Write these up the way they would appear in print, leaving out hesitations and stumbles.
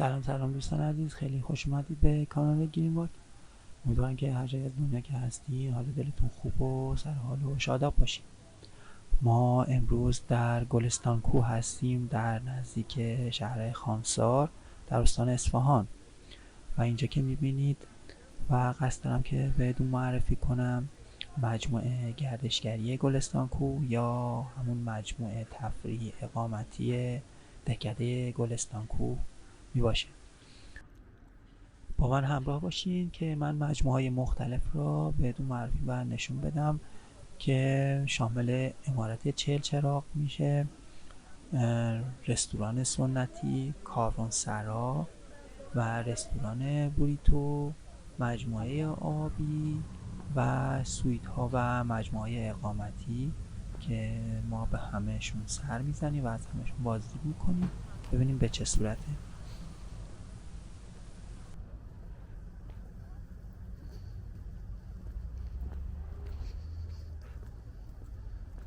سلام دوستان عزیز، خیلی خوش اومدید به کانال گرین واک. امیدوارم که هر جای از دنیا که هستی حال دلتون خوب و سر حال و شاداب باشید. ما امروز در گلستان کوه هستیم، در نزدیک شهر خانسار در استان اصفهان و اینجا که میبینید و قصد دارم که بهتون معرفی کنم مجموعه گردشگری گلستان کوه یا همون مجموعه تفریحی اقامتی دهکده گلستان کوه میباشه. با من همراه باشین که من مجموعه مختلف را بهتون معرفی و نشون بدم که شامل عمارت 40 چراغ میشه، رستوران سنتی، کاروانسرا و رستوران بوریتو، مجموعه آبی و سویت ها و مجموعه اقامتی که ما به همهشون سر میزنیم و از همهشون بازدید میکنیم ببینیم به چه صورته.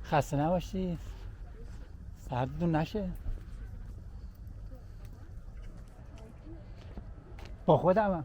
خسته نباشید، سردتون نشه. با خودمم.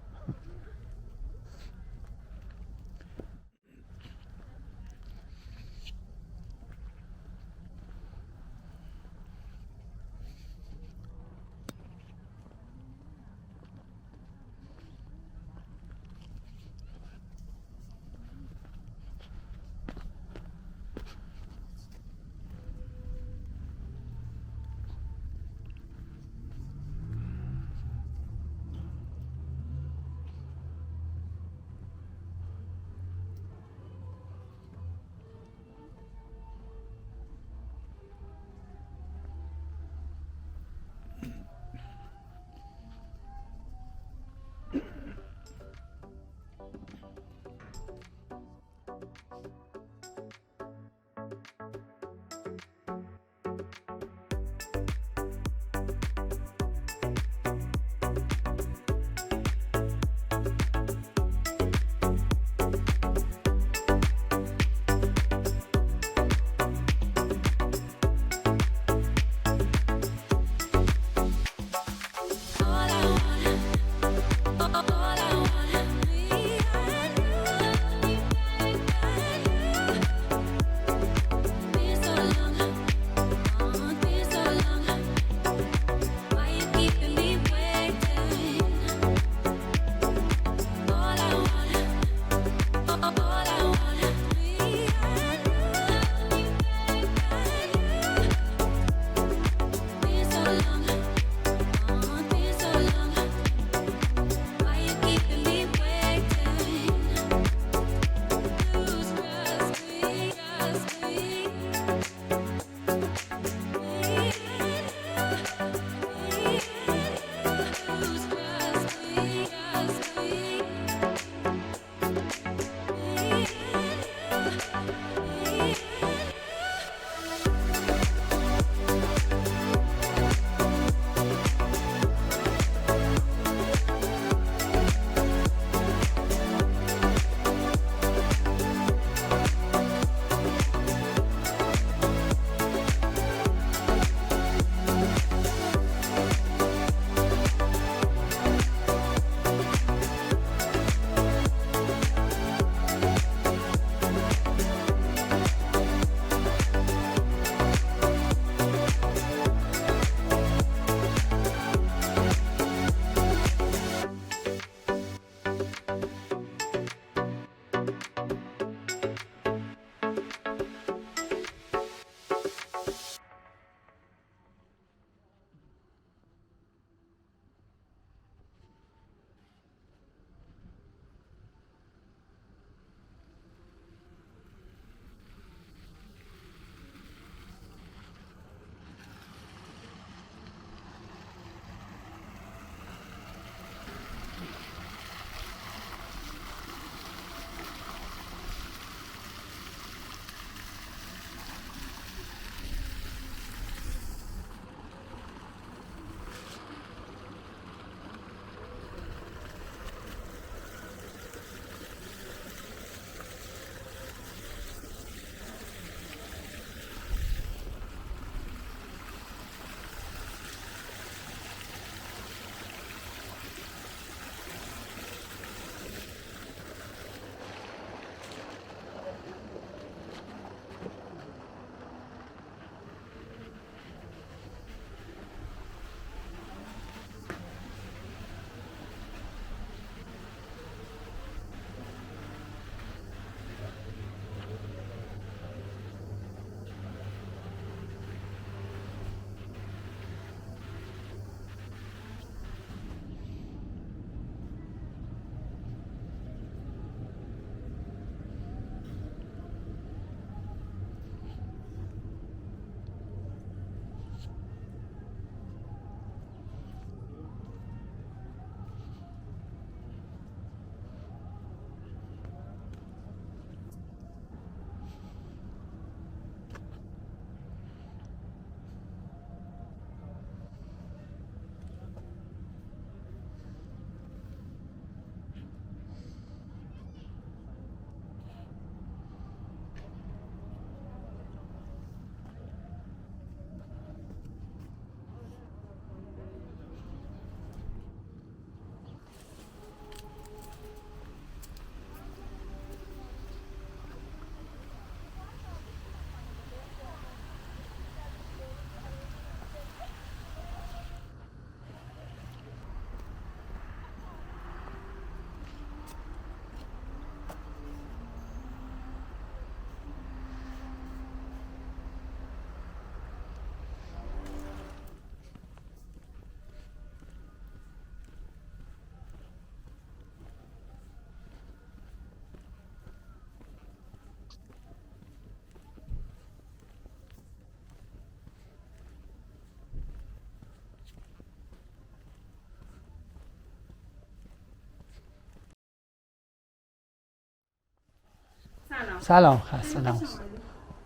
سلام، خسته نباشید.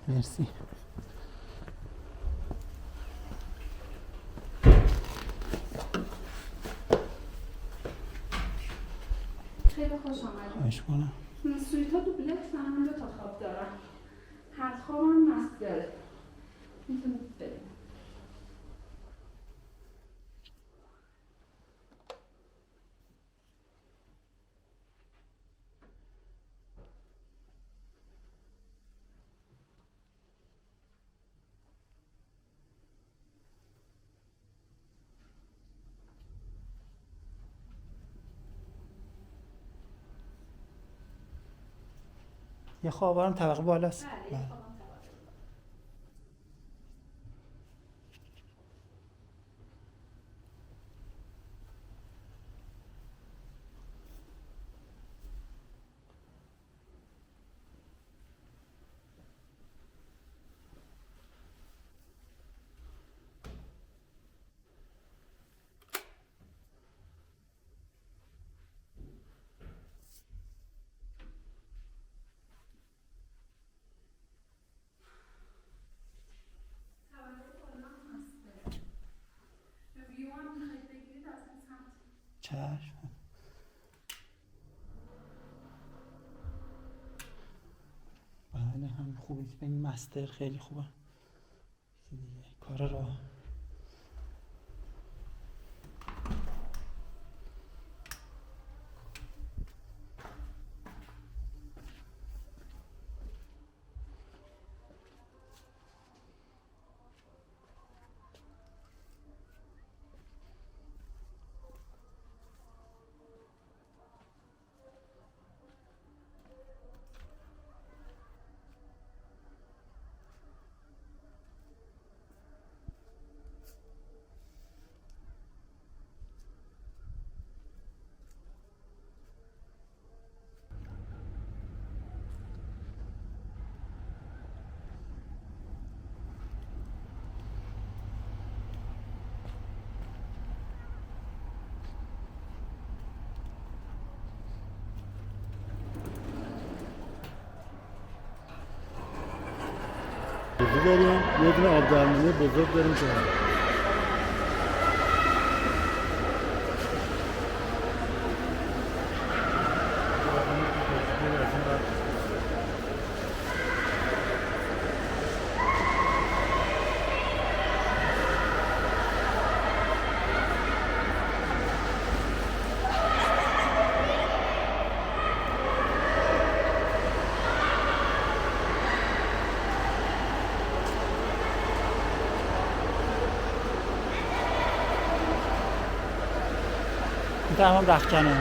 مرسی. خیلی خوش آمدید. خواهش کنم. سویت ها دوبلکس هم 2 تا خواب دارن. هر خواب هم مست داره. میتونید برید. یه خوابارم طبقه بالاست. بله. چشم. بله هم خوبه که این مستر خیلی خوبه دیگه کار را داریم یه دونه آب درمانی بزرگ داریم که این تمام رختکنه.